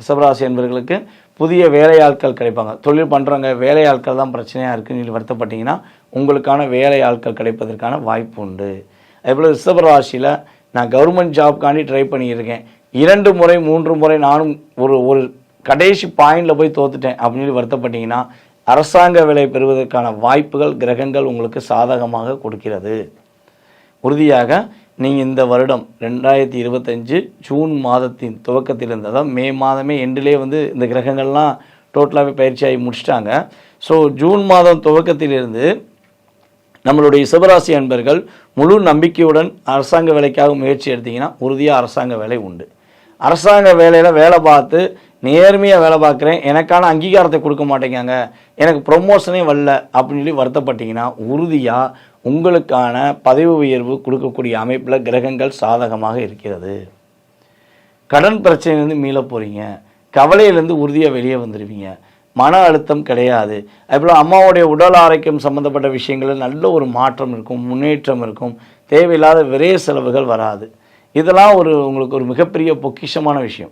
ரிஷபராசி என்பவர்களுக்கு புதிய வேலையாட்கள் கிடைப்பாங்க. தொழில் பண்ணுறவங்க வேலையாட்கள் தான் பிரச்சனையாக இருக்குன்னு சொல்லி வருத்தப்பட்டீங்கன்னா உங்களுக்கான வேலையாட்கள் கிடைப்பதற்கான வாய்ப்பு உண்டு. அதேபோல் ரிஷபராசியில் நான் கவர்மெண்ட் ஜாப்காண்டி ட்ரை பண்ணியிருக்கேன், 2 முறை 3 முறை நானும் ஒரு கடைசி பாயிண்டில் போய் தோத்துட்டேன் அப்படின்னு சொல்லி வருத்தப்பட்டீங்கன்னா அரசாங்க வேலை பெறுவதற்கான வாய்ப்புகள் கிரகங்கள் உங்களுக்கு சாதகமாக கொடுக்கிறது. உறுதியாக நீங்கள் இந்த வருடம் 2025 ஜூன் மாதத்தின் துவக்கத்திலிருந்து, அதாவது மே மாதமே எண்டிலே இந்த கிரகங்கள்லாம் டோட்டலாகவே பயிற்சியாகி முடிச்சிட்டாங்க. ஸோ ஜூன் மாதம் துவக்கத்திலிருந்து நம்மளுடைய ரிஷபராசி அன்பர்கள் முழு நம்பிக்கையுடன் அரசாங்க வேலைக்காக முயற்சி எடுத்திங்கன்னா உறுதியாக அரசாங்க வேலை உண்டு. அரசாங்க வேலையில் வேலை பார்த்து நேர்மையாக வேலை பார்க்குறேன், எனக்கான அங்கீகாரத்தை கொடுக்க மாட்டேங்காங்க, எனக்கு ப்ரொமோஷனே வரல அப்படின்னு சொல்லி வருத்தப்பட்டீங்கன்னா உறுதியாக உங்களுக்கான பதவி உயர்வு கொடுக்கக்கூடிய அமைப்பில் கிரகங்கள் சாதகமாக இருக்கிறது. கடன் பிரச்சனையிலேருந்து மீள போகிறீங்க, கவலையிலேருந்து உறுதியாக வெளியே வந்துடுவீங்க, மன அழுத்தம் கிடையாது. அதுபோல் அம்மாவுடைய உடல் ஆரோக்கியம் சம்மந்தப்பட்ட விஷயங்களில் நல்ல ஒரு மாற்றம் இருக்கும், முன்னேற்றம் இருக்கும், தேவையில்லாத விரைய செலவுகள் வராது. இதெல்லாம் உங்களுக்கு ஒரு மிகப்பெரிய பொக்கிஷமான விஷயம்.